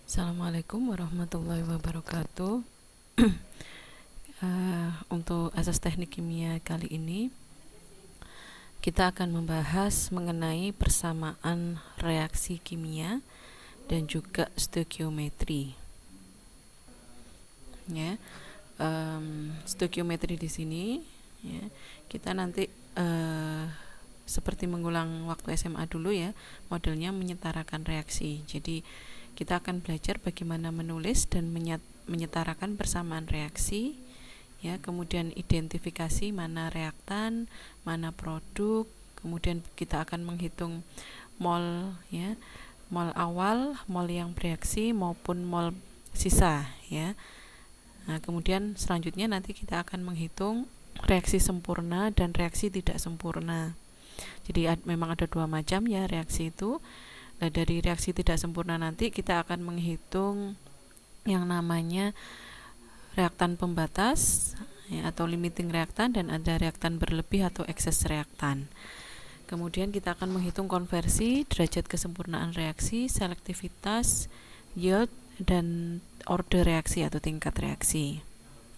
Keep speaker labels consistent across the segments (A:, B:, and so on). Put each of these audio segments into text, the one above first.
A: Assalamualaikum warahmatullahi wabarakatuh. Untuk asas teknik kimia kali ini kita akan membahas mengenai persamaan reaksi kimia dan juga stoikiometri. Ya, stoikiometri di sini, ya, kita nanti seperti mengulang waktu SMA dulu ya, modelnya menyetarakan reaksi. Jadi kita akan belajar bagaimana menulis dan menyetarakan persamaan reaksi, ya, kemudian identifikasi mana reaktan, mana produk, kemudian kita akan menghitung mol, ya, mol awal, mol yang bereaksi maupun mol sisa, ya. Nah, kemudian selanjutnya nanti kita akan menghitung reaksi sempurna dan reaksi tidak sempurna. Jadi memang ada dua macam ya reaksi itu. Nah, dari reaksi tidak sempurna nanti kita akan menghitung yang namanya reaktan pembatas, ya, atau limiting reaktan, dan ada reaktan berlebih atau excess reaktan. Kemudian kita akan menghitung konversi, derajat kesempurnaan reaksi, selektivitas, yield, dan order reaksi atau tingkat reaksi.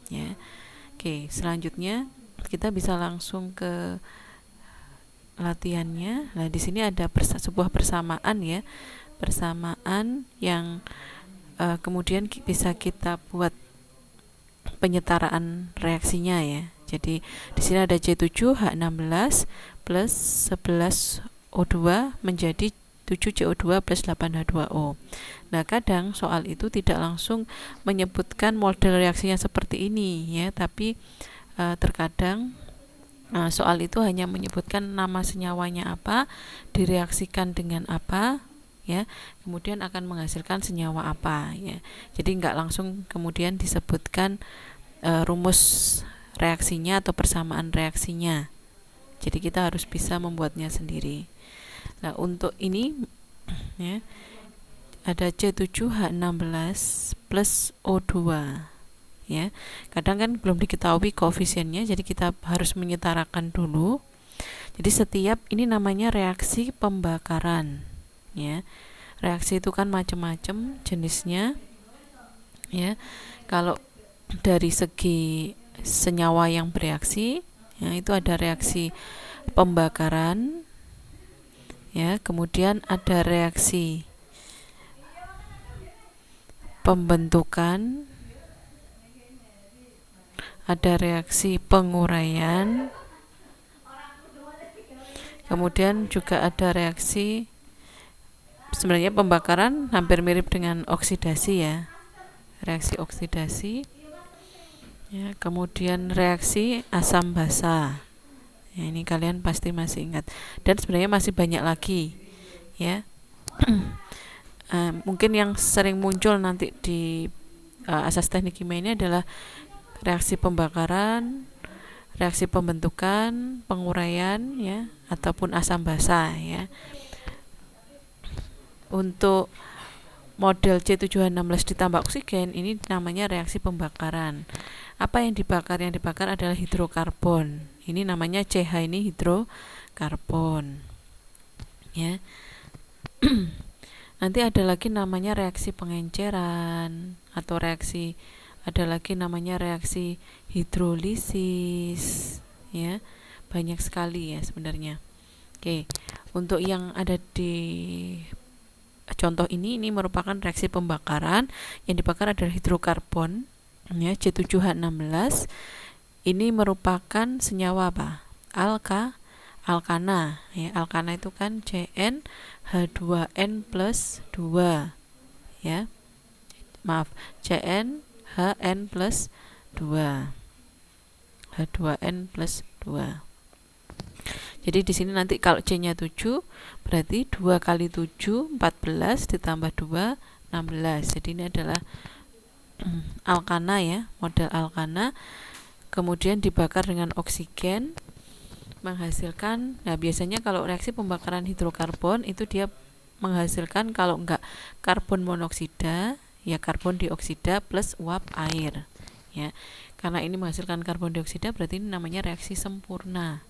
A: Ya. Oke, selanjutnya kita bisa langsung ke latihannya. Nah, di sini ada sebuah persamaan ya, persamaan yang kemudian bisa kita buat penyetaraan reaksinya ya. Jadi di sini ada C7H16 plus 11O2 menjadi 7CO2 plus 8H2O. Nah, kadang soal itu tidak langsung menyebutkan model reaksinya seperti ini ya, tapi terkadang soal itu hanya menyebutkan nama senyawanya apa, direaksikan dengan apa, ya, kemudian akan menghasilkan senyawa apa, ya. Jadi nggak langsung kemudian disebutkan rumus reaksinya atau persamaan reaksinya. Jadi kita harus bisa membuatnya sendiri. Nah, untuk ini ya, ada C7H16 plus O2. Ya, kadang kan belum diketahui koefisiennya, jadi kita harus menyetarakan dulu. Jadi setiap ini namanya reaksi pembakaran, ya. Reaksi itu kan macam-macam jenisnya, ya. Kalau dari segi senyawa yang bereaksi, ya, itu ada reaksi pembakaran, ya. Kemudian ada reaksi pembentukan, ada reaksi penguraian, kemudian juga ada reaksi, sebenarnya pembakaran hampir mirip dengan oksidasi ya, reaksi oksidasi, ya. Kemudian reaksi asam basa, ya, ini kalian pasti masih ingat, dan sebenarnya masih banyak lagi ya. Mungkin yang sering muncul nanti di asas teknik kimia ini adalah reaksi pembakaran, reaksi pembentukan, penguraian, ya, ataupun asam basa ya. Untuk model C7H16 ditambah oksigen ini namanya reaksi pembakaran. Apa yang dibakar? Yang dibakar adalah hidrokarbon. Ini namanya CH, ini hidrokarbon. Ya. Nanti ada lagi namanya reaksi pengenceran atau ada lagi namanya reaksi hidrolisis, ya. Banyak sekali ya sebenarnya. Oke, untuk yang ada di contoh ini merupakan reaksi pembakaran. Yang dibakar adalah hidrokarbon, ya, C7H16. Ini merupakan senyawa apa? Alkana, ya. Alkana itu kan CnH2n plus 2, ya. Maaf, CnHn plus 2, H2n plus 2. Jadi di sini nanti kalau C-nya 7, berarti 2 kali 7, 14, ditambah 2, 16. Jadi ini adalah alkana ya, model alkana. Kemudian dibakar dengan oksigen, menghasilkan, nah biasanya kalau reaksi pembakaran hidrokarbon itu dia menghasilkan, kalau enggak karbon monoksida, ya karbon dioksida plus uap air, ya. Karena ini menghasilkan karbon dioksida, berarti ini namanya reaksi sempurna.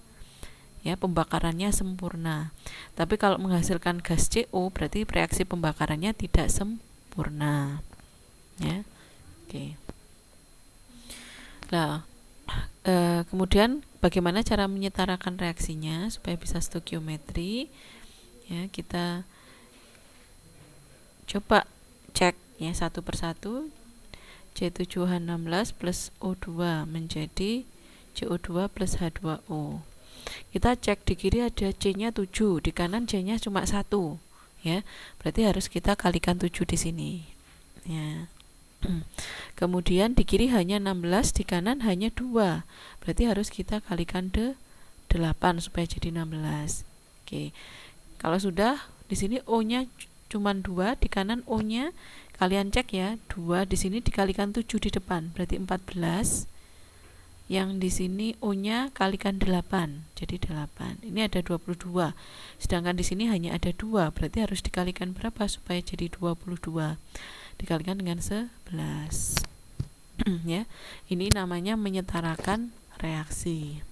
A: Ya, pembakarannya sempurna. Tapi kalau menghasilkan gas CO berarti reaksi pembakarannya tidak sempurna. sempurna. Ya, oke. Nah, kemudian bagaimana cara menyetarakan reaksinya supaya bisa stoikiometri? Ya, kita coba cek ya satu persatu. C7H16 plus O2 menjadi CO2 plus H2O. Kita cek di kiri ada C-nya 7, di kanan C-nya cuma 1. Ya, berarti harus kita kalikan 7 di sini. Ya. Kemudian di kiri hanya 16, di kanan hanya 2. Berarti harus kita kalikan 8 supaya jadi 16. Oke. Kalau sudah, di sini O-nya cuma 2, di kanan O-nya kalian cek ya, 2 di sini dikalikan 7 di depan, berarti 14. Yang di sini O-nya kalikan 8, jadi 8. Ini ada 22. Sedangkan di sini hanya ada 2, berarti harus dikalikan berapa supaya jadi 22? Dikalikan dengan 11. Ya. Ini namanya menyetarakan reaksi.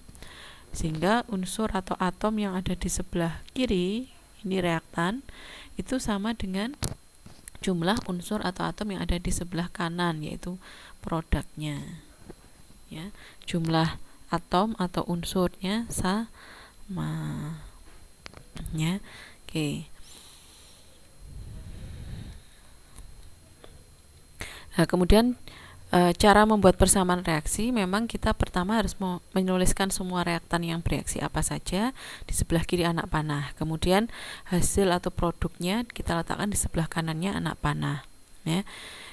A: Sehingga unsur atau atom yang ada di sebelah kiri, ini reaktan, itu sama dengan jumlah unsur atau atom yang ada di sebelah kanan, yaitu produknya. Ya, jumlah atom atau unsurnya sama. Ya, oke. Nah, kemudian cara membuat persamaan reaksi, memang kita pertama harus menuliskan semua reaktan yang bereaksi apa saja di sebelah kiri anak panah. Kemudian hasil atau produknya kita letakkan di sebelah kanannya anak panah. Ya.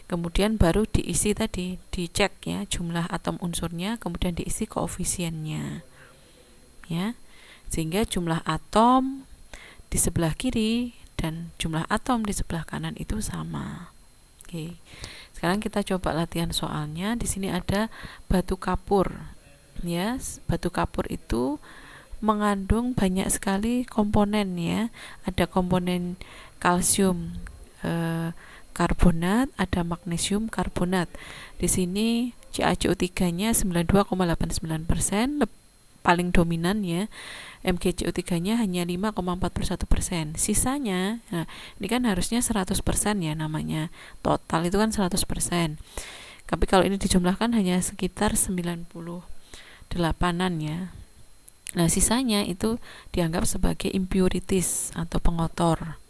A: Kemudian baru diisi tadi, dicek ya jumlah atom unsurnya, kemudian diisi koefisiennya. Ya. Sehingga jumlah atom di sebelah kiri dan jumlah atom di sebelah kanan itu sama. Oke. Sekarang kita coba latihan soalnya. Di sini ada batu kapur. Ya, batu kapur itu mengandung banyak sekali komponen ya. Ada komponen kalsium karbonat, ada magnesium karbonat. Di sini CaCO3-nya 92,89%, paling dominan ya. MgCO3-nya hanya 5,41%. Sisanya, nah ini kan harusnya 100% ya namanya. Total itu kan 100%. Tapi kalau ini dijumlahkan hanya sekitar 98-an ya. Nah, sisanya itu dianggap sebagai impurities atau pengotor.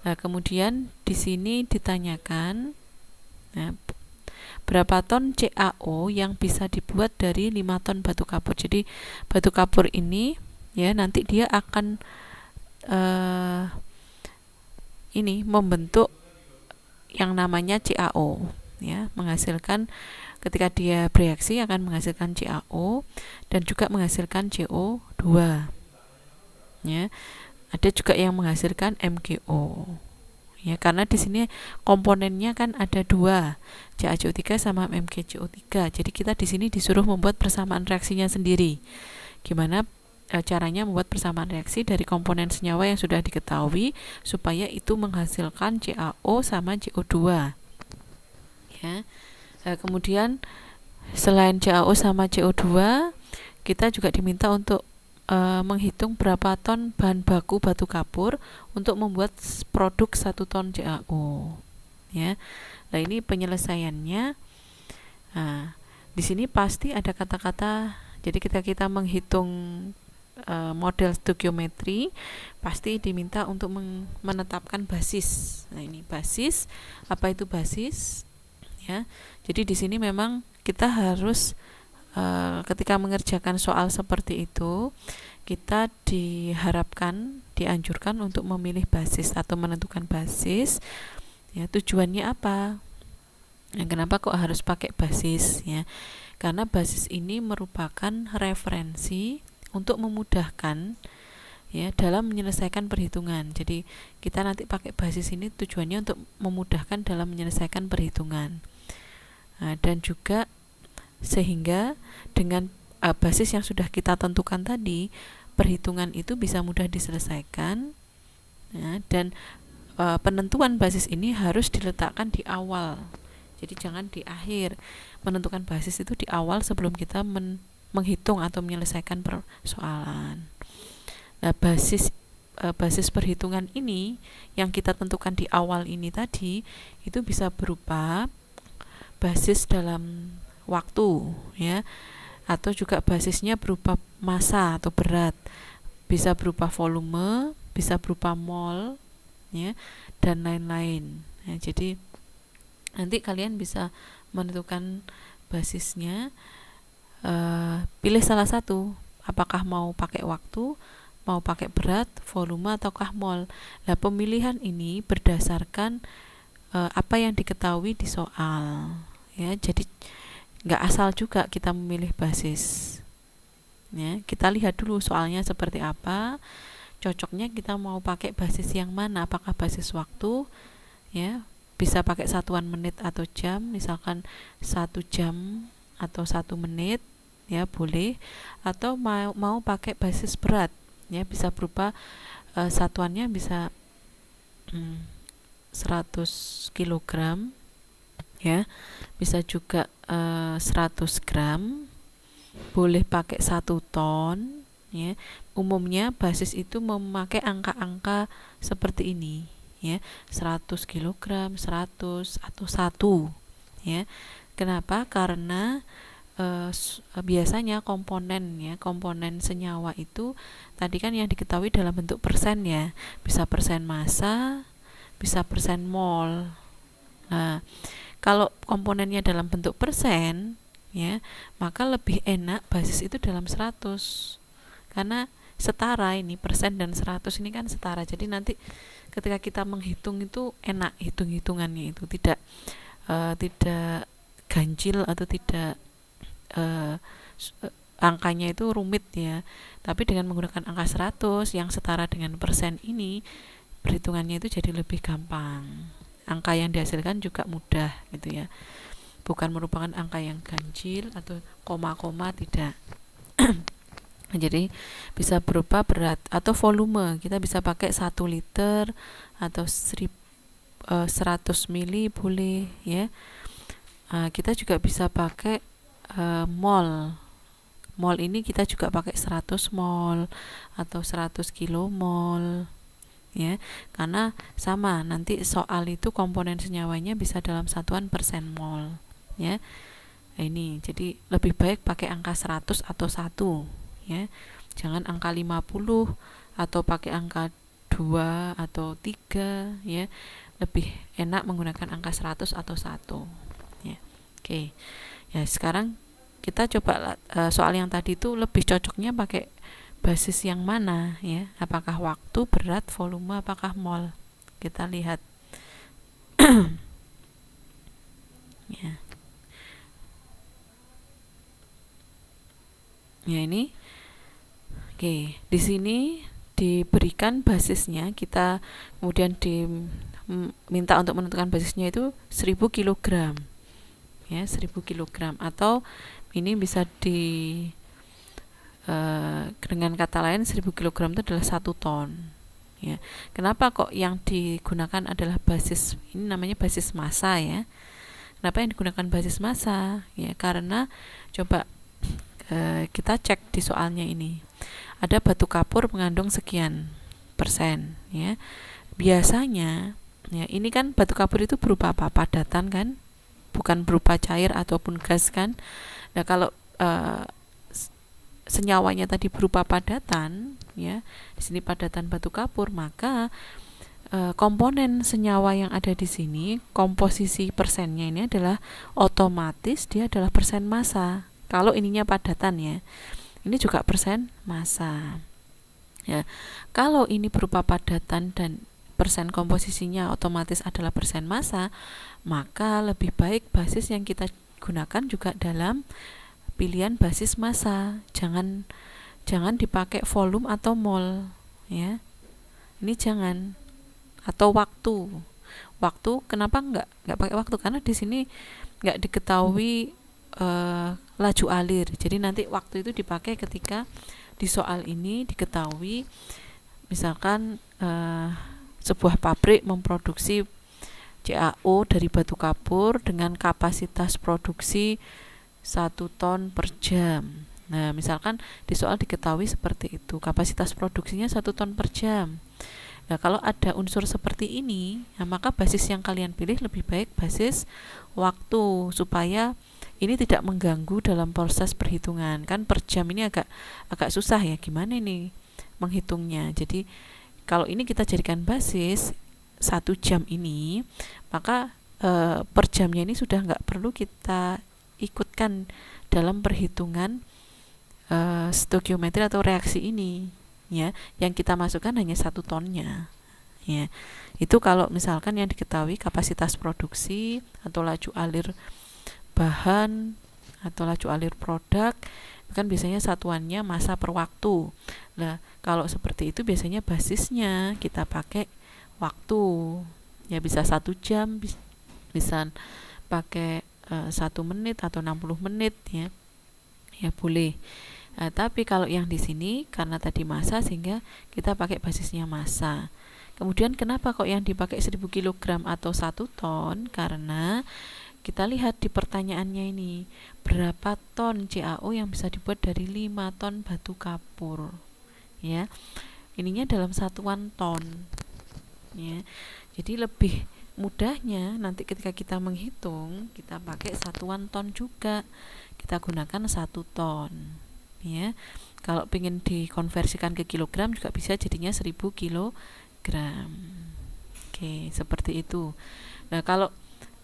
A: Nah, kemudian di sini ditanyakan berapa ton CaO yang bisa dibuat dari 5 ton batu kapur. Jadi batu kapur ini ya nanti dia akan ini membentuk yang namanya CaO ya, menghasilkan ketika dia bereaksi akan menghasilkan CaO dan juga menghasilkan CO2 ya. Ada juga yang menghasilkan MgO ya, karena di sini komponennya kan ada 2, CaCO3 sama MgCO3. Jadi kita di sini disuruh membuat persamaan reaksinya sendiri. Gimana caranya membuat persamaan reaksi dari komponen senyawa yang sudah diketahui supaya itu menghasilkan CaO sama CO2 ya. Kemudian selain CaO sama CO2, kita juga diminta untuk menghitung berapa ton bahan baku batu kapur untuk membuat produk 1 ton CaO ya. Nah, ini penyelesaiannya. Nah, di sini pasti ada kata-kata. Jadi kita menghitung model stoikiometri, pasti diminta untuk menetapkan basis. Nah, ini basis. Apa itu basis? Ya. Jadi di sini memang kita harus ketika mengerjakan soal seperti itu, kita dianjurkan untuk memilih basis atau menentukan basis. Ya, tujuannya apa? Nah, kenapa kok harus pakai basis ya? Karena basis ini merupakan referensi untuk memudahkan ya dalam menyelesaikan perhitungan. Jadi kita nanti pakai basis ini tujuannya untuk memudahkan dalam menyelesaikan perhitungan. Nah, dan juga sehingga dengan basis yang sudah kita tentukan tadi, perhitungan itu bisa mudah diselesaikan ya, dan penentuan basis ini harus diletakkan di awal. Jadi jangan di akhir. Menentukan basis itu di awal sebelum kita menghitung atau menyelesaikan persoalan. Nah, basis basis perhitungan ini yang kita tentukan di awal ini tadi itu bisa berupa basis dalam waktu ya, atau juga basisnya berupa massa atau berat, bisa berupa volume, bisa berupa mol ya, dan lain-lain ya. Jadi nanti kalian bisa menentukan basisnya, pilih salah satu, apakah mau pakai waktu, mau pakai berat, volume, ataukah mol. Nah, pemilihan ini berdasarkan apa yang diketahui di soal ya. Jadi nggak asal juga kita memilih basis ya. Kita lihat dulu soalnya seperti apa, cocoknya kita mau pakai basis yang mana, apakah basis waktu ya, bisa pakai satuan menit atau jam, misalkan 1 jam atau 1 menit ya boleh, atau mau pakai basis berat ya, bisa berupa satuannya bisa 100 kg ya, bisa juga 100 gram, boleh pakai 1 ton ya. Umumnya basis itu memakai angka-angka seperti ini ya, 100 kg, 100 atau 1 ya. Kenapa? Karena biasanya komponen senyawa itu tadi kan yang diketahui dalam bentuk persen ya, bisa persen massa, bisa persen mol. Nah, kalau komponennya dalam bentuk persen ya, maka lebih enak basis itu dalam 100 karena setara, ini persen dan 100 ini kan setara. Jadi nanti ketika kita menghitung itu enak hitung-hitungannya, itu tidak ganjil atau tidak angkanya itu rumit ya. Tapi dengan menggunakan angka 100 yang setara dengan persen ini, perhitungannya itu jadi lebih gampang. Angka yang dihasilkan juga mudah gitu ya. Bukan merupakan angka yang ganjil atau koma-koma, tidak. Jadi bisa berupa berat atau volume. Kita bisa pakai 1 liter atau 100 mili boleh ya. Kita juga bisa pakai mol. Mol ini kita juga pakai 100 mol atau 100 kilomol ya, karena sama nanti soal itu komponen senyawanya bisa dalam satuan persen mol ya. Nah, ini jadi lebih baik pakai angka 100 atau 1 ya. Jangan angka 50 atau pakai angka 2 atau 3 ya. Lebih enak menggunakan angka 100 atau 1 ya. Oke. Ya, sekarang kita coba soal yang tadi itu lebih cocoknya pakai basis yang mana ya, apakah waktu, berat, volume, apakah mol. Kita lihat ya. Ya, ini oke, di sini diberikan basisnya, kita kemudian diminta untuk menentukan basisnya itu 1000 kg ya, 1000 kg, atau ini bisa dengan kata lain 1000 kg itu adalah 1 ton ya. Kenapa kok yang digunakan adalah basis, ini namanya basis massa ya. Kenapa yang digunakan basis massa ya? Karena coba kita cek di soalnya ini, ada batu kapur mengandung sekian persen ya. Biasanya ya, ini kan batu kapur itu berupa apa? Padatan kan, bukan berupa cair ataupun gas kan. Nah, kalau senyawanya tadi berupa padatan ya, di sini padatan batu kapur, maka komponen senyawa yang ada di sini, komposisi persennya ini adalah otomatis dia adalah persen massa. Kalau ininya padatan ya, ini juga persen massa ya. Kalau ini berupa padatan dan persen komposisinya otomatis adalah persen massa, maka lebih baik basis yang kita gunakan juga dalam pilihan basis massa. Jangan dipakai volume atau mol ya, ini jangan. Atau waktu. Kenapa nggak pakai waktu? Karena di sini nggak diketahui laju alir. Jadi nanti waktu itu dipakai ketika di soal ini diketahui, misalkan sebuah pabrik memproduksi CaO dari batu kapur dengan kapasitas produksi 1 ton per jam Nah, misalkan di soal diketahui seperti itu, kapasitas produksinya 1 ton per jam. Nah, kalau ada unsur seperti ini, nah maka basis yang kalian pilih lebih baik basis waktu, supaya ini tidak mengganggu dalam proses perhitungan. Kan per jam ini agak susah ya, gimana ini menghitungnya. Jadi kalau ini kita jadikan basis 1 jam ini, maka per jamnya ini sudah nggak perlu kita ikutkan dalam perhitungan stoikiometri atau reaksi ini, ya. Yang kita masukkan hanya 1 tonnya, ya. Itu kalau misalkan yang diketahui kapasitas produksi atau laju alir bahan atau laju alir produk, kan biasanya satuannya massa per waktu. Nah, kalau seperti itu biasanya basisnya kita pakai waktu, ya, bisa 1 jam, bisa pakai 1 menit atau 60 menit, ya, ya boleh. Tapi kalau yang di sini karena tadi massa, sehingga kita pakai basisnya massa. Kemudian kenapa kok yang dipakai 1000 kg atau 1 ton? Karena kita lihat di pertanyaannya ini, berapa ton CaO yang bisa dibuat dari 5 ton batu kapur, ya. Ininya dalam satuan ton, ya. Jadi lebih mudahnya nanti ketika kita menghitung, kita pakai satuan ton juga, kita gunakan 1 ton, ya. Kalau ingin dikonversikan ke kilogram juga bisa, jadinya 1000 kilogram. Oke, seperti itu. Nah, kalau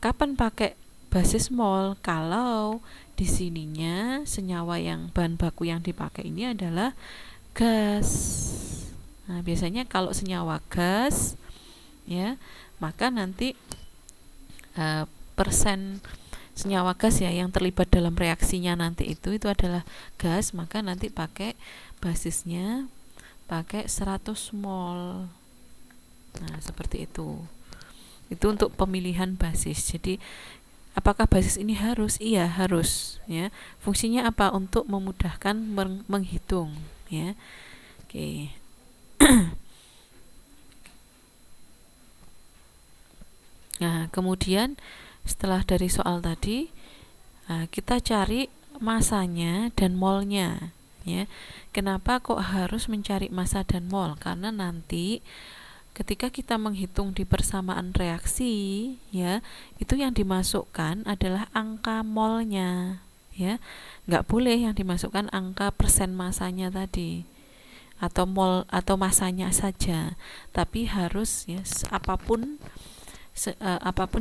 A: kapan pakai basis mol? Kalau di sininya senyawa yang bahan baku yang dipakai ini adalah gas. Nah, biasanya kalau senyawa gas, ya, maka nanti persen senyawa gas, ya, yang terlibat dalam reaksinya nanti itu adalah gas, maka nanti pakai basisnya pakai 100 mol. Nah, seperti itu. Itu untuk pemilihan basis. Jadi apakah basis ini harus? Iya, harus, ya. Fungsinya apa? Untuk memudahkan menghitung, ya. Oke. Nah, kemudian setelah dari soal tadi, kita cari masanya dan molnya, ya. Kenapa kok harus mencari massa dan mol? Karena nanti ketika kita menghitung di persamaan reaksi, ya, itu yang dimasukkan adalah angka molnya, ya. Nggak boleh yang dimasukkan angka persen masanya tadi, atau mol atau masanya saja, tapi harus, ya, apapun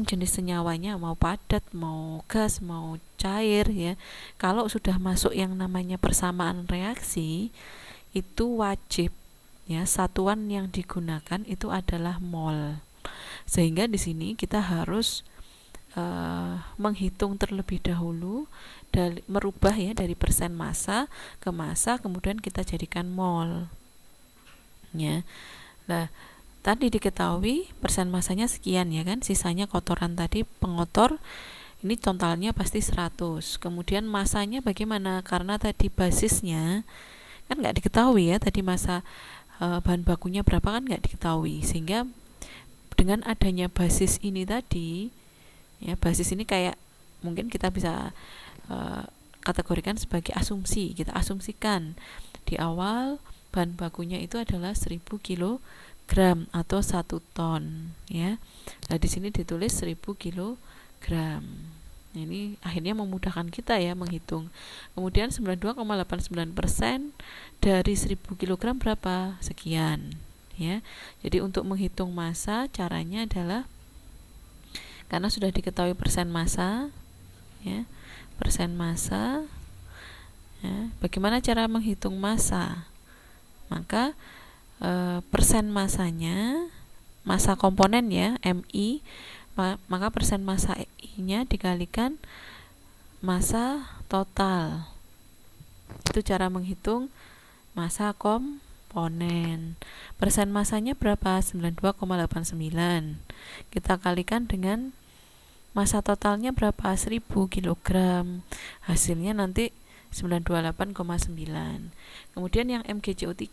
A: jenis senyawanya, mau padat, mau gas, mau cair, ya. Kalau sudah masuk yang namanya persamaan reaksi, itu wajib, ya, satuan yang digunakan itu adalah mol. Sehingga di sini kita harus menghitung terlebih dahulu, merubah, ya, dari persen massa ke massa, kemudian kita jadikan mol, ya. Nah, tadi diketahui persen massanya sekian, ya kan, sisanya kotoran tadi, pengotor, ini totalnya pasti 100. Kemudian massanya bagaimana? Karena tadi basisnya kan nggak diketahui, ya, tadi massa bahan bakunya berapa kan nggak diketahui, sehingga dengan adanya basis ini tadi, ya, basis ini kayak mungkin kita bisa kategorikan sebagai asumsi. Kita asumsikan di awal bahan bakunya itu adalah 1000 kilogram atau 1 ton, ya. Nah, di sini ditulis 1000 kilogram. Nah, ini akhirnya memudahkan kita, ya, menghitung. Kemudian 92,89% dari 1000 kg berapa? Sekian, ya. Jadi untuk menghitung massa, caranya adalah karena sudah diketahui persen massa, ya, persen massa, ya. Bagaimana cara menghitung massa? Maka persen massanya, massa komponen, ya, MI, maka persen massa I-nya dikalikan massa total. Itu cara menghitung massa komponen. Persen massanya berapa? 92,89. Kita kalikan dengan massa totalnya berapa? 1000 kg. Hasilnya nanti 928,9. Kemudian yang MgCO3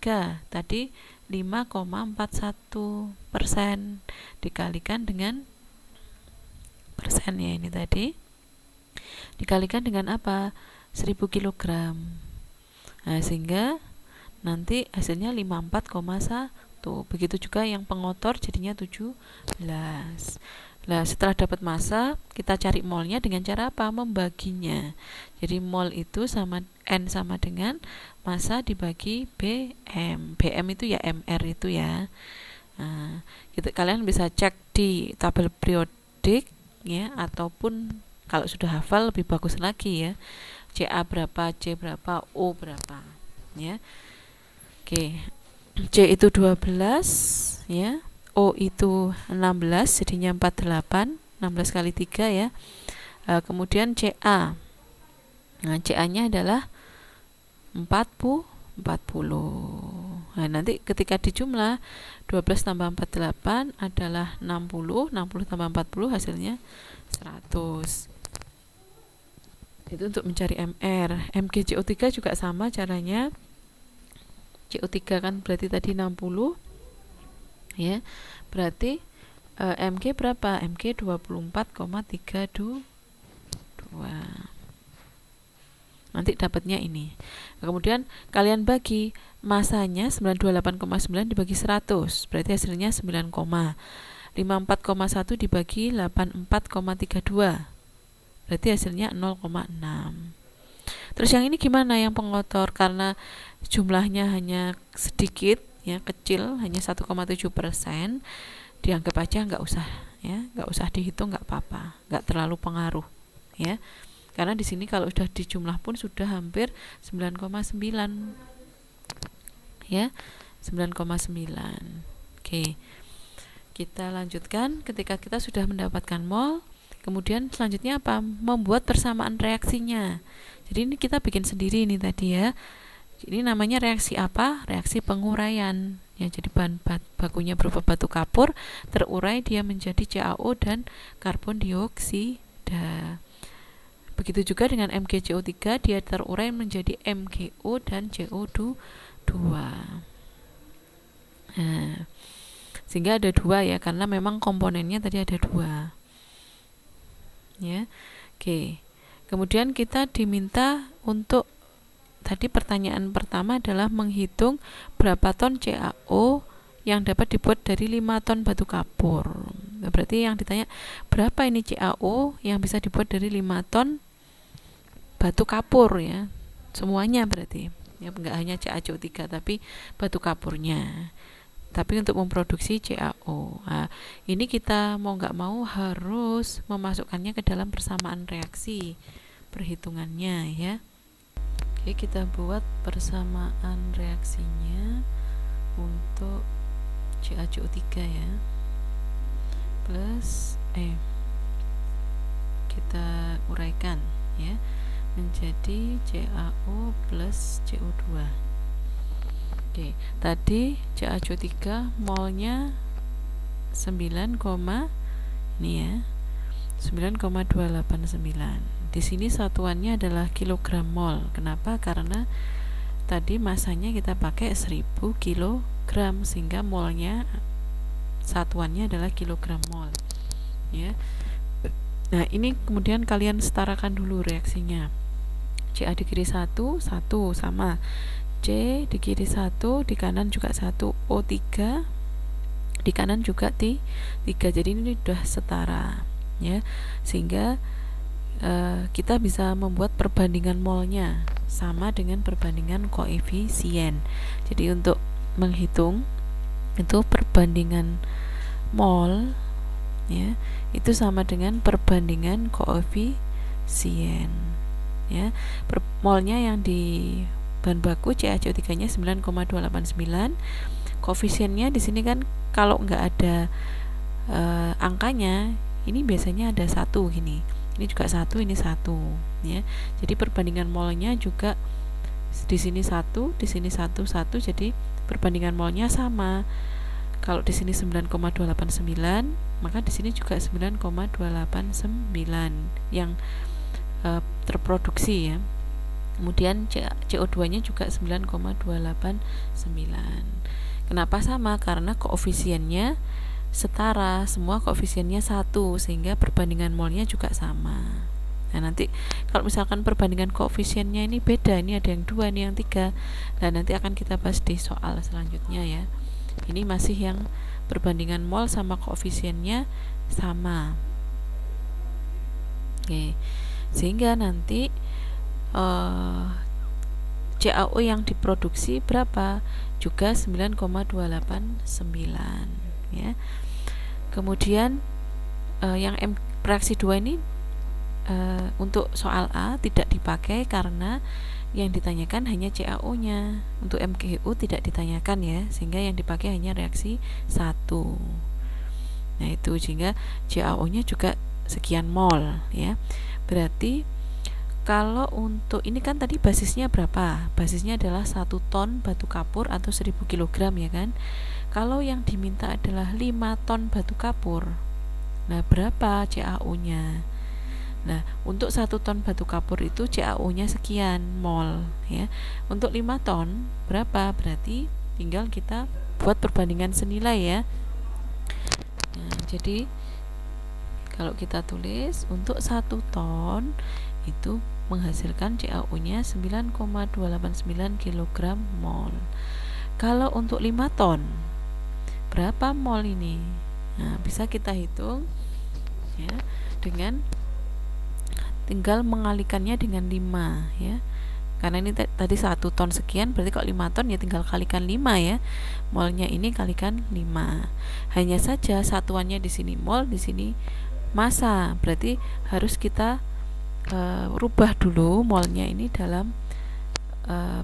A: tadi 5,41% dikalikan dengan persen, ya, ini tadi dikalikan dengan apa? 1000 kg. Nah, sehingga nanti hasilnya 54,1. Begitu juga yang pengotor jadinya 17. Nah, setelah dapat massa, kita cari molnya dengan cara apa? Membaginya. Jadi mol itu sama N sama dengan massa dibagi BM. BM itu ya MR itu ya. Nah, kalian bisa cek di tabel periodik ya, ataupun kalau sudah hafal lebih bagus lagi ya. CA berapa, C berapa, O berapa ya. Oke. C itu 12 ya. O itu 16, jadinya 48, 16 kali 3 ya. Kemudian CA. Nah, CA-nya adalah 40. Nah, nanti ketika dijumlah 12 tambah 48 adalah 60, 60 tambah 40 hasilnya 100. Itu untuk mencari MR. MgCO3 juga sama caranya. CO3 kan berarti tadi 60 ya. Berarti Mg berapa? Mg 24,32. Nanti dapatnya ini. Kemudian kalian bagi masanya 928,9 dibagi 100, berarti hasilnya 9, 54,1 dibagi 84,32, berarti hasilnya 0,6. Terus yang ini gimana, yang pengotor? Karena jumlahnya hanya sedikit ya, kecil, hanya 1,7%, dianggap aja nggak usah ya, nggak usah dihitung, nggak apa-apa, nggak terlalu pengaruh ya. Karena di sini kalau sudah dijumlah pun sudah hampir 9,9 ya, 9,9. Oke, kita lanjutkan. Ketika kita sudah mendapatkan mol, kemudian selanjutnya apa? Membuat persamaan reaksinya. Jadi ini kita bikin sendiri ini tadi ya. Ini namanya reaksi apa? Reaksi penguraian. Ya, jadi bahan bakunya berupa batu kapur, terurai dia menjadi CaO dan karbon dioksida. Begitu juga dengan MgCO3, dia terurai menjadi MgO dan CO2. Nah, sehingga ada 2 ya, karena memang komponennya tadi ada 2 ya. Oke, kemudian kita diminta untuk, tadi pertanyaan pertama adalah menghitung berapa ton CaO yang dapat dibuat dari 5 ton batu kapur. Berarti yang ditanya berapa ini CaO yang bisa dibuat dari 5 ton batu kapur ya, semuanya berarti ya, enggak hanya CaCO3 tapi batu kapurnya, tapi untuk memproduksi CaO. Nah, ini kita mau nggak mau harus memasukkannya ke dalam persamaan reaksi perhitungannya ya. Oke, kita buat persamaan reaksinya untuk CaCO3 ya, plus kita uraikan ya menjadi CaO plus CO2. Oke, tadi CaCO3 molnya 9, ini ya, 9,289. Di sini satuannya adalah kilogram mol. Kenapa? Karena tadi masanya kita pakai 1000 kilogram, sehingga molnya satuannya adalah kilogram mol ya. Nah, ini kemudian kalian setarakan dulu reaksinya. Ca di kiri 1 sama, C di kiri 1, di kanan juga 1, O3 di kanan juga 3. Jadi ini sudah setara ya, sehingga kita bisa membuat perbandingan molnya sama dengan perbandingan koefisien. Jadi untuk menghitung itu perbandingan mol ya, itu sama dengan perbandingan koefisien ya. Molnya yang di bahan baku CaCO3 nya 9,289. Koefisiennya di sini kan kalau nggak ada angkanya, ini biasanya ada 1 gini. Ini juga 1, ini 1 ya. Jadi perbandingan molnya juga di sini 1, di sini 1, jadi perbandingan molnya sama. Kalau di sini 9,289, maka di sini juga 9,289 yang terproduksi ya. Kemudian CO2-nya juga 9,289. Kenapa sama? Karena koefisiennya setara, semua koefisiennya 1, sehingga perbandingan molnya juga sama. Nah, nanti kalau misalkan perbandingan koefisiennya ini beda, ini ada yang 2, ini yang 3. Dan nanti akan kita bahas di soal selanjutnya ya. Ini masih yang perbandingan mol sama koefisiennya sama. Oke. Sehingga nanti CaO yang diproduksi berapa? Juga 9,289 ya. Kemudian yang reaksi 2 ini untuk soal A tidak dipakai karena yang ditanyakan hanya CaO-nya. Untuk MgO tidak ditanyakan ya, sehingga yang dipakai hanya reaksi 1. Nah, itu sehingga CaO-nya juga sekian mol ya. Berarti kalau untuk ini kan tadi basisnya berapa? Basisnya adalah 1 ton batu kapur atau 1000 kg ya kan. Kalau yang diminta adalah 5 ton batu kapur. Nah, berapa CaO-nya? Nah, untuk 1 ton batu kapur itu CaO-nya sekian mol ya. Untuk 5 ton berapa? Berarti tinggal kita buat perbandingan senilai ya. Nah, jadi kalau kita tulis untuk 1 ton itu menghasilkan CaO-nya 9,289 kg mol. Kalau untuk 5 ton berapa mol ini? Nah, bisa kita hitung ya dengan tinggal mengalikannya dengan 5 ya. Karena ini tadi 1 ton sekian, berarti kalau 5 ton ya tinggal kalikan 5 ya. Molnya ini kalikan 5. Hanya saja satuannya di sini mol, di sini massa. Berarti harus kita rubah dulu molnya ini dalam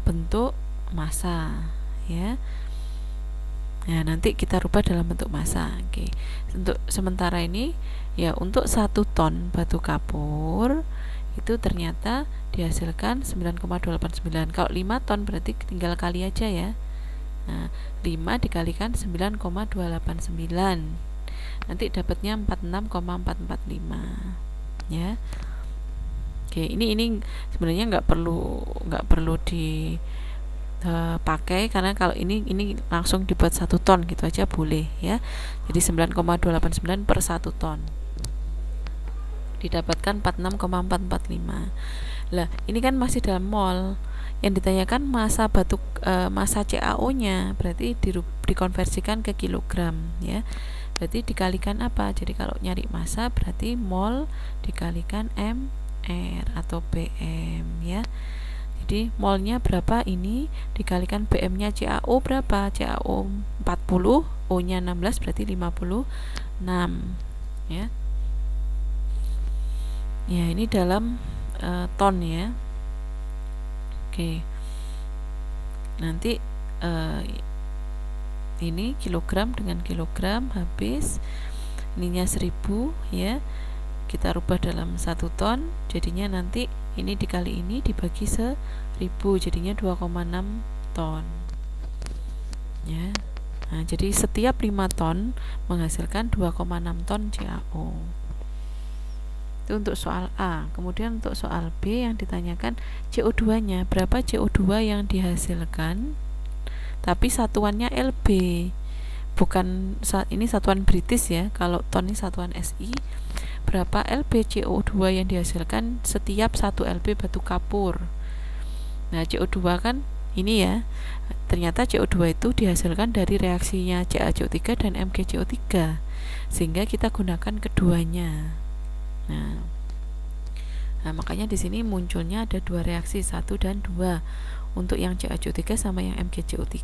A: bentuk massa ya. Nah, nanti kita rubah dalam bentuk massa. Oke. Untuk sementara ini ya, untuk 1 ton batu kapur itu ternyata dihasilkan 9,289. Kalau 5 ton berarti tinggal kali aja ya. Nah, 5 dikalikan 9,289. Nanti dapatnya 46,445 ya. Oke, ini sebenarnya nggak perlu di pakai, karena kalau ini langsung dibuat 1 ton gitu aja boleh ya. Jadi 9,289 per 1 ton didapatkan 46,445. Lah, ini kan masih dalam mol. Yang ditanyakan massa massa CaO-nya, berarti dikonversikan ke kilogram ya. Berarti dikalikan apa? Jadi kalau nyari massa berarti mol dikalikan mR atau BM ya. Jadi molnya berapa ini dikalikan BM-nya CaO berapa? CaO 40, O-nya 16 berarti 56 ya. Ya, ini dalam ton ya. Oke. Nanti ini kilogram dengan kilogram habis. Ininya 1000 ya. Kita rubah dalam 1 ton, jadinya nanti ini dikali ini dibagi 1000, jadinya 2,6 ton ya. Nah, jadi setiap 5 ton menghasilkan 2,6 ton CaO. Itu untuk soal A. Kemudian untuk soal B yang ditanyakan CO2 nya, berapa CO2 yang dihasilkan tapi satuannya Lb, bukan ini satuan British ya. Kalau ton ini satuan SI. Berapa Lb CO2 yang dihasilkan setiap 1 Lb batu kapur. Nah, CO2 kan ini ya, ternyata CO2 itu dihasilkan dari reaksinya CaCO3 dan MgCO3, sehingga kita gunakan keduanya. Nah, makanya di sini munculnya ada 2 reaksi, 1 dan 2 untuk yang CaCO3 sama yang MgCO3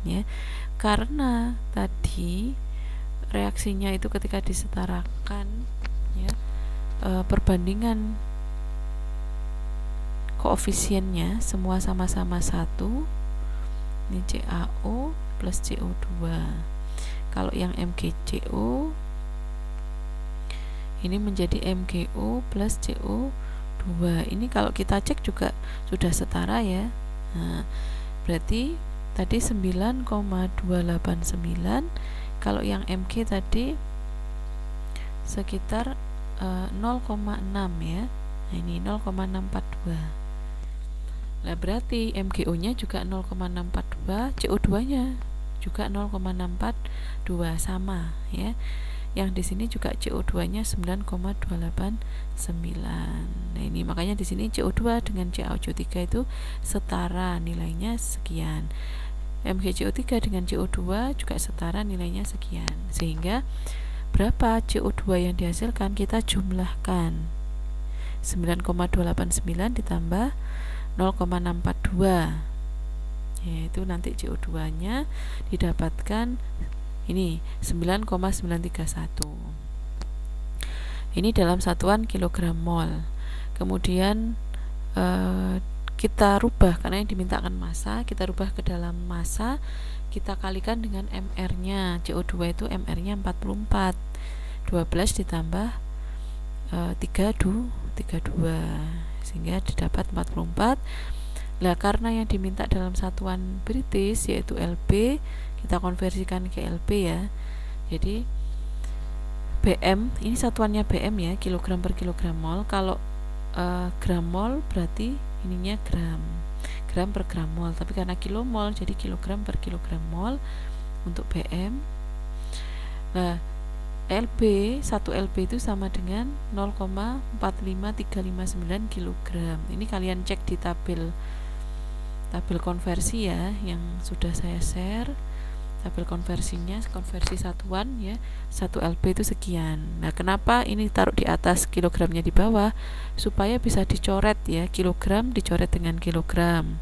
A: ya. Karena tadi reaksinya itu ketika disetarakan ya, perbandingan koefisiennya semua sama-sama 1. Ini CaO plus CO2. Kalau yang MgCO ini menjadi MgO plus CO2. Ini kalau kita cek juga sudah setara ya. Nah, berarti tadi 9,289. Kalau yang Mg tadi sekitar 0,6 ya. Nah, ini 0,642. Nah, berarti MgO-nya juga 0,642, CO2-nya juga 0,642 sama ya. yang di sini juga CO2-nya 9,289. Nah, ini makanya di sini CO2 dengan CaO3 itu setara, nilainya sekian. MgCO3 dengan CO2 juga setara, nilainya sekian. Sehingga berapa CO2 yang dihasilkan kita jumlahkan. 9,289 ditambah 0,642, yaitu nanti CO2-nya didapatkan ini 9,931. Ini dalam satuan kilogram mol. Kemudian kita rubah, karena yang dimintakan massa, kita rubah ke dalam massa, kita kalikan dengan MR-nya. CO2 itu MR-nya 44. 12 ditambah 32 sehingga didapat 44. Lah karena yang diminta dalam satuan British yaitu LB, kita konversikan ke LB ya. Jadi BM, ini satuannya BM ya, kilogram per kilogram mol. Kalau gram mol berarti ininya gram per gram mol, tapi karena kilomol jadi kilogram per kilogram mol untuk BM. Nah, LB, 1 LB itu sama dengan 0,45359 kg. Ini kalian cek di tabel konversi ya, yang sudah saya share. Tabel konversinya, konversi satuan ya, 1 LB itu sekian. Nah, kenapa ini taruh di atas, kilogramnya di bawah? Supaya bisa dicoret ya, kilogram dicoret dengan kilogram.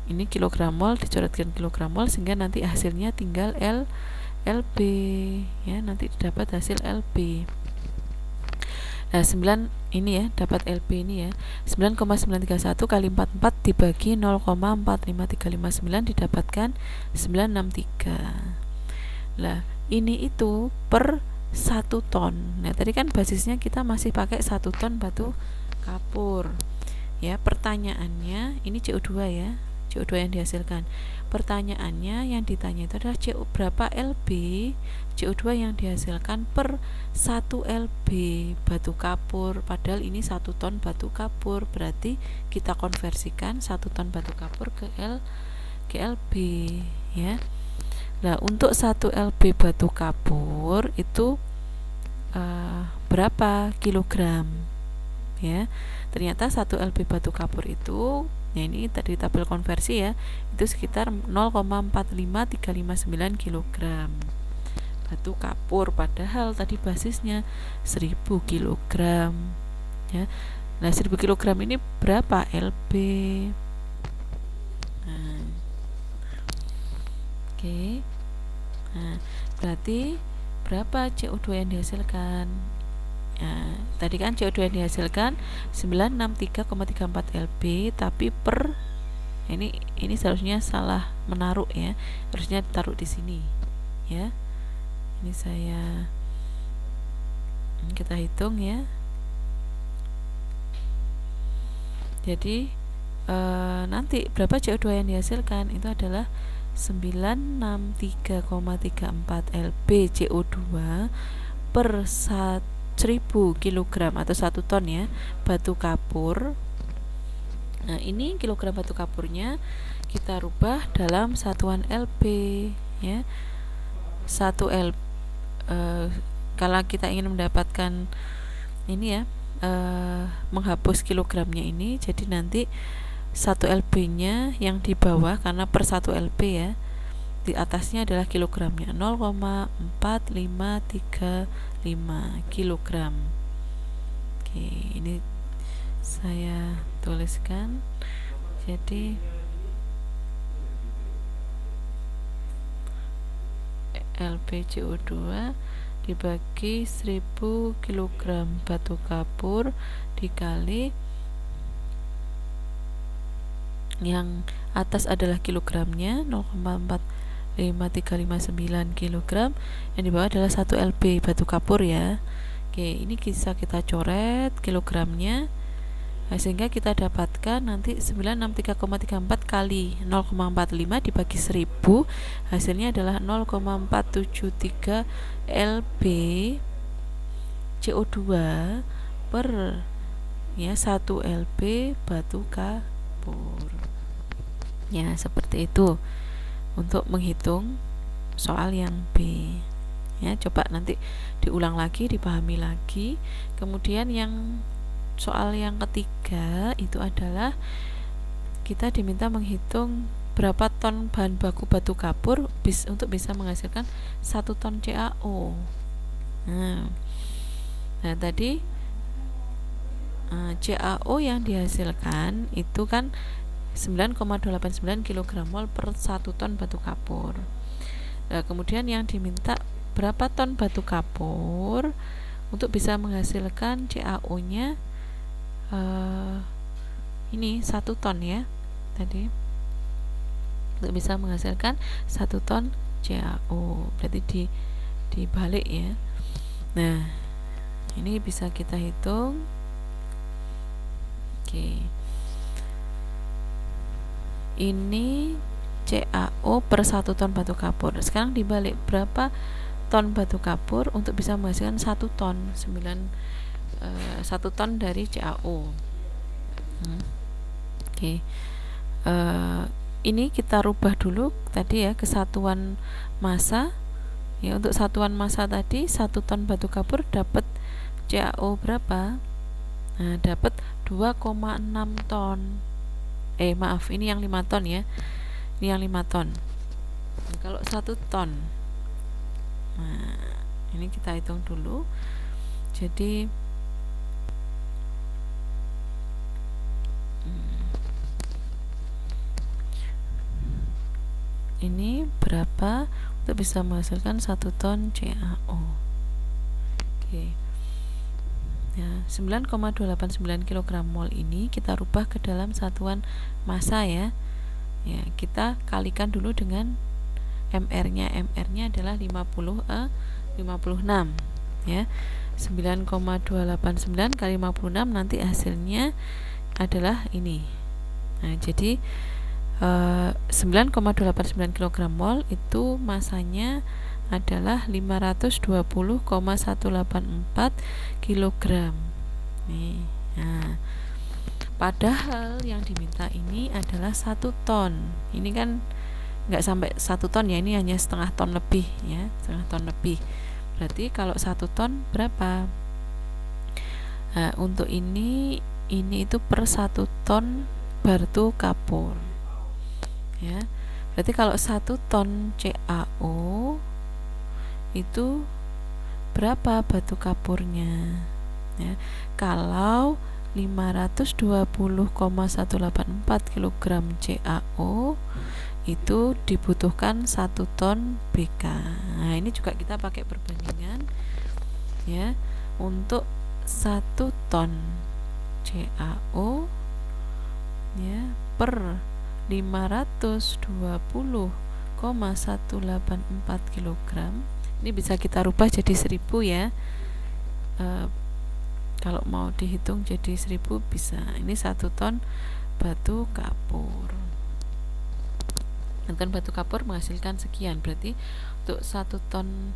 A: Ini kilogram mol dicoret dengan kilogram mol, sehingga nanti hasilnya tinggal LB ya, nanti didapat hasil LB. Nah, 9 ini ya, dapat LB ini ya, 9,931 kali 44 dibagi 0,45359 didapatkan 963. Lah, ini itu per 1 ton. Nah, tadi kan basisnya kita masih pakai 1 ton batu kapur. Ya, pertanyaannya ini CO2 ya, CO2 yang dihasilkan. Pertanyaannya yang ditanya itu adalah berapa LB CO2 yang dihasilkan per 1 LB batu kapur. Padahal ini 1 ton batu kapur, berarti kita konversikan 1 ton batu kapur ke LB ya. Nah, untuk 1 LB batu kapur itu berapa kilogram ya? Ternyata 1 LB batu kapur itu, nah ini tadi tabel konversi ya, itu sekitar 0,45359 kg batu kapur, padahal tadi basisnya 1000 kg ya. Nah, 1000 kg ini berapa LB? Nah, oke. Nah, berarti berapa CO2 yang dihasilkan? Nah, tadi kan CO2 yang dihasilkan 963,34 LB, tapi per ini seharusnya salah menaruh ya, harusnya ditaruh di sini ya. Ini kita hitung ya. Jadi nanti berapa CO2 yang dihasilkan itu adalah 963,34 LB CO2 per 1000 kg atau 1 ton ya batu kapur. Nah, ini kilogram batu kapurnya kita rubah dalam satuan LB ya. 1 LB kalau kita ingin mendapatkan ini ya, menghapus kilogramnya ini, jadi nanti 1 LB-nya yang di bawah, karena per 1 LB ya, di atasnya adalah kilogramnya 0,4535 kilogram. Oke, ini saya tuliskan. Jadi LB CO2 dibagi 1000 kg batu kapur dikali, yang atas adalah kilogramnya 0,45359 kg, yang di bawah adalah 1 LB batu kapur ya. Oke, ini bisa kita coret kilogramnya. Nah, sehingga kita dapatkan nanti 963,34 kali 0,45 dibagi 1000, hasilnya adalah 0,473 LB CO2 per ya 1 LB batu kapur. Ya, seperti itu untuk menghitung soal yang B ya. Coba nanti diulang lagi, dipahami lagi. Kemudian yang soal yang ketiga itu adalah kita diminta menghitung berapa ton bahan baku batu kapur untuk bisa menghasilkan 1 ton CaO. Nah tadi CaO yang dihasilkan itu kan 9,89 kg mol per 1 ton batu kapur. Kemudian yang diminta berapa ton batu kapur untuk bisa menghasilkan CaO-nya ini 1 ton ya tadi, untuk bisa menghasilkan 1 ton CaO, berarti dibalik ya. Nah ini bisa kita hitung. Oke, ini CaO per 1 ton batu kapur. Sekarang dibalik, berapa ton batu kapur untuk bisa menghasilkan 1 ton 1 ton dari CaO. Oke. Ini kita rubah dulu tadi ya, kesatuan massa ya. Untuk satuan massa tadi 1 ton batu kapur dapat CaO berapa? Nah, dapat 2,6 ton. Maaf, ini yang 5 ton ya. Ini yang 5 ton. Nah, kalau 1 ton. Nah, ini kita hitung dulu. Jadi ini berapa untuk bisa menghasilkan 1 ton CaO. Oke. Ya, 9,289 kg mol ini kita rubah ke dalam satuan massa ya. Ya, kita kalikan dulu dengan MR-nya. MR-nya adalah 56 ya. 9,289 kali 56 nanti hasilnya adalah ini. Nah, jadi 9,289 kg mol itu masanya adalah 520,184 kg nih. Nah, padahal yang diminta ini adalah 1 ton. Ini kan nggak sampai 1 ton ya, ini hanya setengah ton lebih ya, setengah ton lebih. Berarti kalau 1 ton berapa? Nah, untuk ini itu per 1 ton batu kapur ya. Berarti kalau 1 ton CaO itu berapa batu kapurnya ya? Kalau 520,184 kg CaO itu dibutuhkan 1 ton BK. Nah, ini juga kita pakai perbandingan ya. Untuk 1 ton CaO ya per 520,184 kg ini bisa kita rubah jadi 1000 ya. Kalau mau dihitung jadi 1000 bisa. Ini 1 ton batu kapur. Dan batu kapur menghasilkan sekian, berarti untuk 1 ton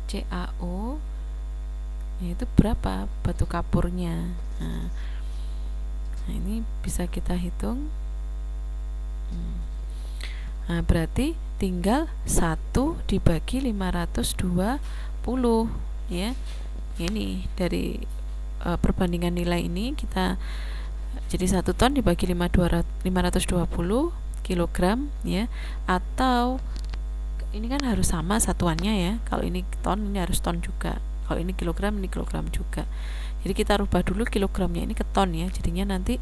A: CaO itu berapa batu kapurnya. Nah, ini bisa kita hitung. Nah, berarti tinggal 1 dibagi 520 ya. Ini dari perbandingan nilai ini kita jadi 1 ton dibagi 520 kg ya, atau ini kan harus sama satuannya ya. Kalau ini ton, ini harus ton juga. Kalau ini kilogram, ini kilogram juga. Jadi kita rubah dulu kilogramnya ini ke ton ya. Jadinya nanti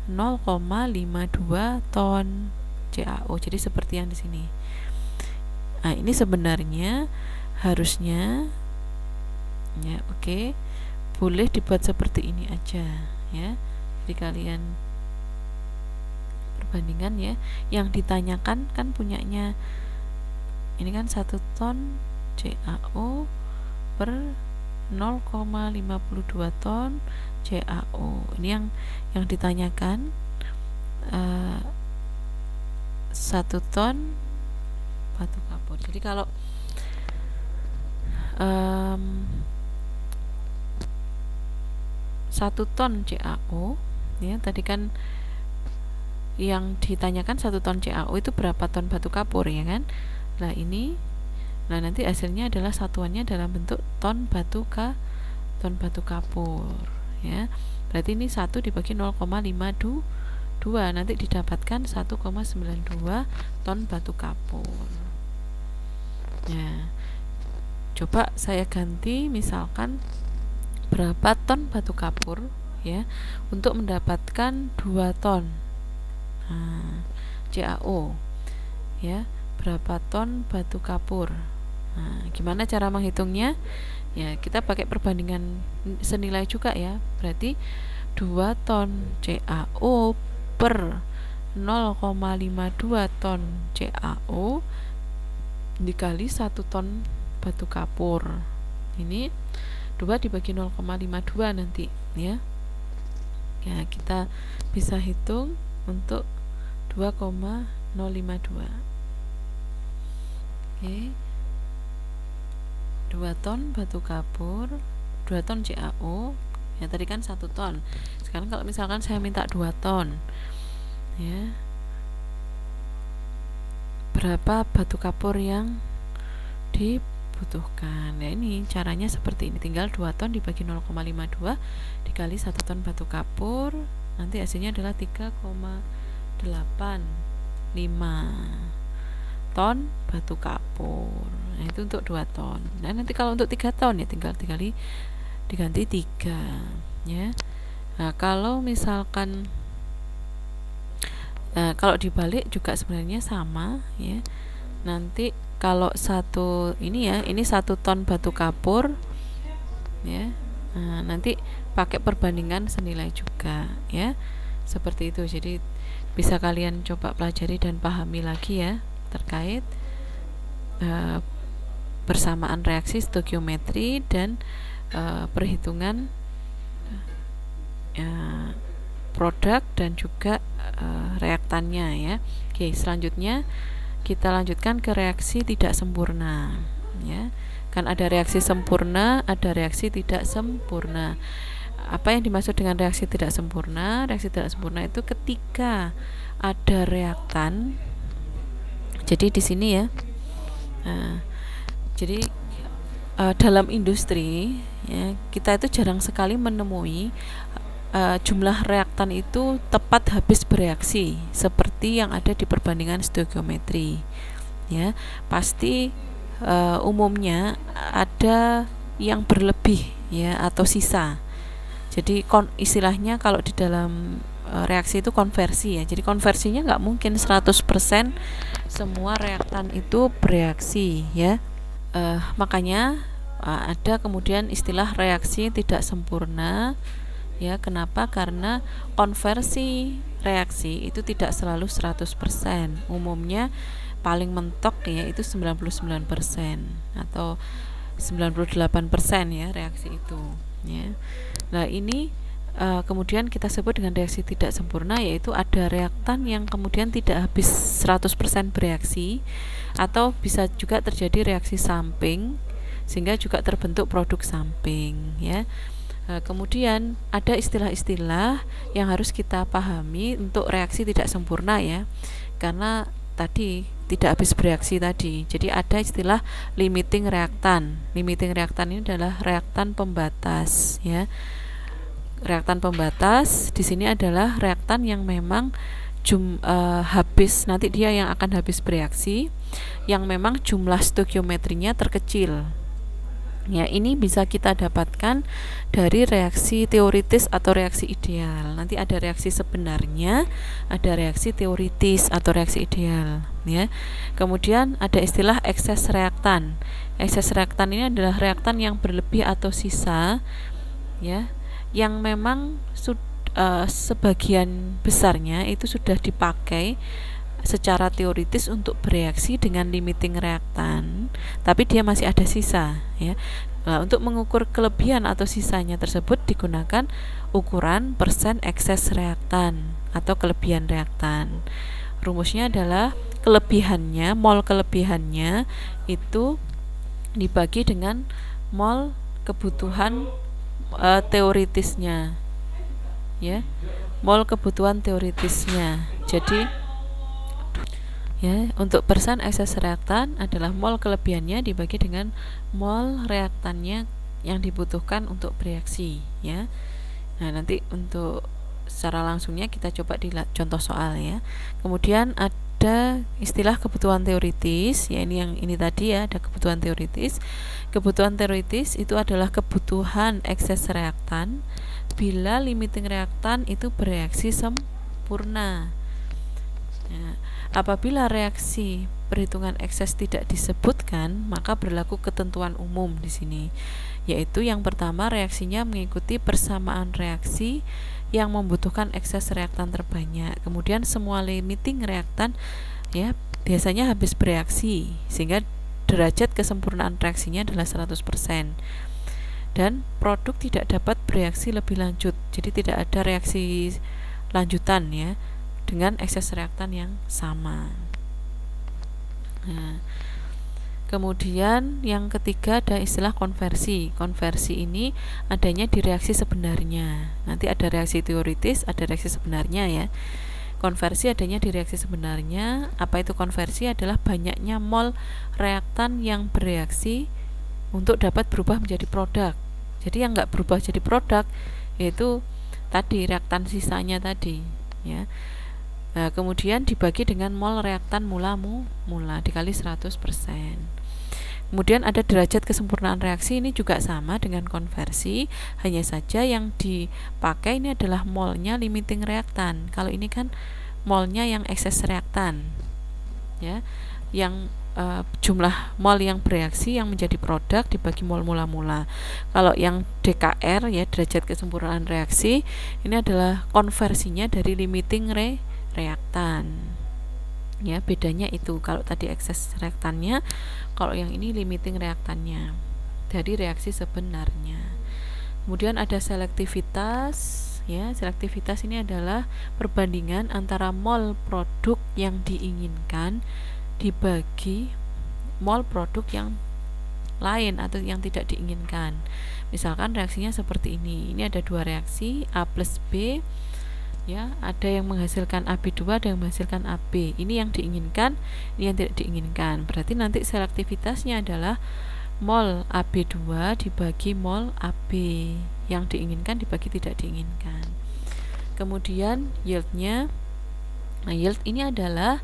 A: 0,52 ton CaO. Jadi seperti yang di sini. Nah, ini sebenarnya harusnya ya, oke. Boleh dibuat seperti ini aja ya. Jadi kalian perbandingan ya. Yang ditanyakan kan punyanya ini kan 1 ton CaO per 0,52 ton CaO. Ini yang ditanyakan 1 ton batu kapur. Jadi kalau 1 ton CaO ya, tadi kan yang ditanyakan 1 ton CaO itu berapa ton batu kapur ya kan. Nah, ini Nah, nanti hasilnya adalah satuannya dalam bentuk ton batu kapur, ya. Berarti ini 1 dibagi 0,52, nanti didapatkan 1,92 ton batu kapur. Ya, coba saya ganti misalkan berapa ton batu kapur, ya, untuk mendapatkan 2 ton CaO, ya, berapa ton batu kapur. Nah, gimana cara menghitungnya? Ya, kita pakai perbandingan senilai juga, ya. Berarti 2 ton CaO per 0,52 ton CaO dikali 1 ton batu kapur. Ini 2 dibagi 0,52 nanti, ya. Ya, kita bisa hitung untuk 2,052. Oke. 2 ton batu kapur, 2 ton CaO, ya tadi kan 1 ton. Sekarang kalau misalkan saya minta 2 ton, ya, berapa batu kapur yang dibutuhkan? Ya, ini caranya seperti ini, tinggal 2 ton dibagi 0,52 dikali 1 ton batu kapur, nanti hasilnya adalah 3,85 ton batu kapur. Nah, itu untuk 2 ton. Nah, nanti kalau untuk 3 ton ya tinggal diganti 3, ya. Nah, kalau misalkan kalau dibalik juga sebenarnya sama, ya. Nanti kalau ini 1 ton batu kapur, ya. Nah, nanti pakai perbandingan senilai juga, ya. Seperti itu. Jadi bisa kalian coba pelajari dan pahami lagi, ya, terkait persamaan reaksi stoikiometri dan perhitungan produk dan juga reaktannya, ya. Oke, selanjutnya kita lanjutkan ke reaksi tidak sempurna, ya. Kan ada reaksi sempurna, ada reaksi tidak sempurna. Apa yang dimaksud dengan reaksi tidak sempurna? Reaksi tidak sempurna itu ketika ada reaktan. Jadi di sini, ya. Jadi dalam industri, ya, kita itu jarang sekali menemui jumlah reaktan itu tepat habis bereaksi seperti yang ada di perbandingan stoikiometri, ya. Pasti umumnya ada yang berlebih, ya, atau sisa. Jadi istilahnya kalau di dalam reaksi itu konversi, ya. Jadi konversinya nggak mungkin 100% semua reaktan itu bereaksi, ya. Makanya ada kemudian istilah reaksi tidak sempurna, ya. Kenapa? Karena konversi reaksi itu tidak selalu 100%. Umumnya paling mentok, ya, itu 99% atau 98%, ya, reaksi itu, ya. Nah, ini kemudian kita sebut dengan reaksi tidak sempurna, yaitu ada reaktan yang kemudian tidak habis 100% bereaksi, atau bisa juga terjadi reaksi samping sehingga juga terbentuk produk samping, ya. Kemudian ada istilah-istilah yang harus kita pahami untuk reaksi tidak sempurna, ya, karena tadi tidak habis bereaksi tadi. Jadi ada istilah limiting reaktan. Limiting reaktan ini adalah reaktan pembatas, ya. Reaktan pembatas di sini adalah reaktan yang memang habis, nanti dia yang akan habis bereaksi, yang memang jumlah stoikiometrinya terkecil. Ya, ini bisa kita dapatkan dari reaksi teoritis atau reaksi ideal. Nanti ada reaksi sebenarnya, ada reaksi teoritis atau reaksi ideal, ya. Kemudian ada istilah ekses reaktan. Ekses reaktan ini adalah reaktan yang berlebih atau sisa, ya, yang memang sebagian besarnya itu sudah dipakai secara teoritis untuk bereaksi dengan limiting reaktan, tapi dia masih ada sisa, ya. Nah, untuk mengukur kelebihan atau sisanya tersebut digunakan ukuran persen ekses reaktan atau kelebihan reaktan. Rumusnya adalah kelebihannya, mol kelebihannya itu dibagi dengan mol kebutuhan teoritisnya, ya, mol kebutuhan teoritisnya. Jadi, Ya, untuk persen ekses reaktan adalah mol kelebihannya dibagi dengan mol reaktannya yang dibutuhkan untuk bereaksi, ya. Nah, nanti untuk secara langsungnya kita coba di contoh soal, ya. Kemudian ada istilah kebutuhan teoritis, ya, ini tadi, ya, ada kebutuhan teoritis. Kebutuhan teoritis itu adalah kebutuhan ekses reaktan bila limiting reaktan itu bereaksi sempurna. Ya, apabila reaksi perhitungan ekses tidak disebutkan, maka berlaku ketentuan umum di sini, yaitu yang pertama, reaksinya mengikuti persamaan reaksi yang membutuhkan ekses reaktan terbanyak. Kemudian semua limiting reaktan, ya, biasanya habis bereaksi, sehingga derajat kesempurnaan reaksinya adalah 100%. Dan produk tidak dapat bereaksi lebih lanjut, jadi tidak ada reaksi lanjutan, ya, dengan ekses reaktan yang sama. Nah, kemudian yang ketiga ada istilah konversi. Konversi ini adanya di reaksi sebenarnya. Nanti ada reaksi teoritis, ada reaksi sebenarnya, ya. Konversi adanya di reaksi sebenarnya. Apa itu konversi? Adalah banyaknya mol reaktan yang bereaksi untuk dapat berubah menjadi produk. Jadi yang nggak berubah jadi produk yaitu tadi reaktan sisanya tadi, ya. Nah, kemudian dibagi dengan mol reaktan mula dikali 100%. Kemudian ada derajat kesempurnaan reaksi, ini juga sama dengan konversi, hanya saja yang dipakai ini adalah molnya limiting reaktan. Kalau ini kan molnya yang ekses reaktan, ya, yang jumlah mol yang bereaksi yang menjadi produk dibagi mol mula-mula. Kalau yang DKR, ya, derajat kesempurnaan reaksi, ini adalah konversinya dari limiting reaktan, ya, bedanya itu. Kalau tadi ekses reaktannya, kalau yang ini limiting reaktannya dari reaksi sebenarnya. Kemudian ada selektivitas, ya. Selektivitas ini adalah perbandingan antara mol produk yang diinginkan dibagi mol produk yang lain atau yang tidak diinginkan. Misalkan reaksinya seperti ini. Ini ada dua reaksi, A plus B, ya, ada yang menghasilkan AB2, ada yang menghasilkan AB. Ini yang diinginkan, ini yang tidak diinginkan. Berarti nanti selektivitasnya adalah mol AB2 dibagi mol AB, yang diinginkan dibagi tidak diinginkan. Kemudian yieldnya, nah, yield ini adalah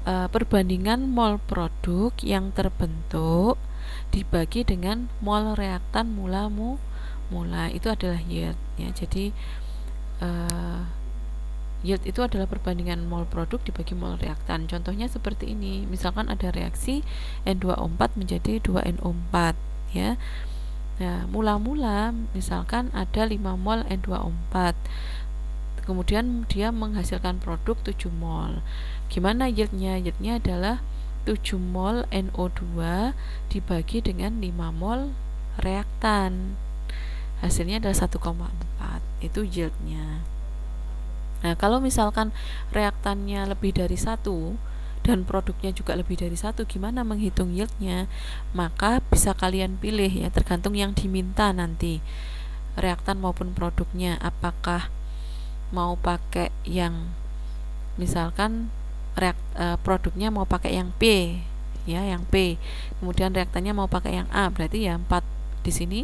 A: perbandingan mol produk yang terbentuk dibagi dengan mol reaktan mula, itu adalah yield, ya. Jadi yield itu adalah perbandingan mol produk dibagi mol reaktan. Contohnya seperti ini, misalkan ada reaksi N2O4 menjadi 2NO4, ya. Nah, mula-mula misalkan ada 5 mol N2O4, kemudian dia menghasilkan produk 7 mol. Gimana yieldnya? Yieldnya adalah 7 mol NO2 dibagi dengan 5 mol reaktan. Hasilnya adalah 1,4. Itu yieldnya. Nah, kalau misalkan reaktannya lebih dari 1 dan produknya juga lebih dari 1, gimana menghitung yieldnya? Maka bisa kalian pilih, ya, tergantung yang diminta nanti, reaktan maupun produknya. Apakah mau pakai yang misalkan produknya mau pakai yang P, ya, yang P, kemudian reaktannya mau pakai yang A, berarti ya 4 di sini.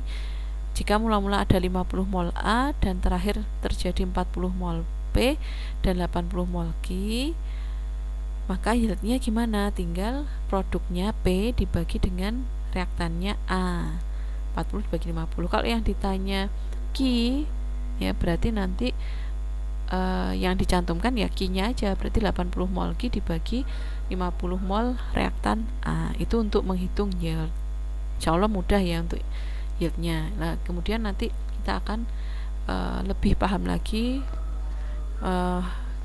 A: Jika mula-mula ada 50 mol A dan terakhir terjadi 40 mol P dan 80 mol Q, maka yieldnya gimana? Tinggal produknya P dibagi dengan reaktannya A, 40 dibagi 50. Kalau yang ditanya Q, ya, berarti nanti yang dicantumkan ya Q-nya aja, berarti 80 mol Q dibagi 50 mol reaktan A. Itu untuk menghitung yield. Insyaallah mudah, ya, untuk yieldnya. Nah, kemudian nanti kita akan lebih paham lagi,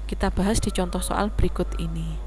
A: kita bahas di contoh soal berikut ini.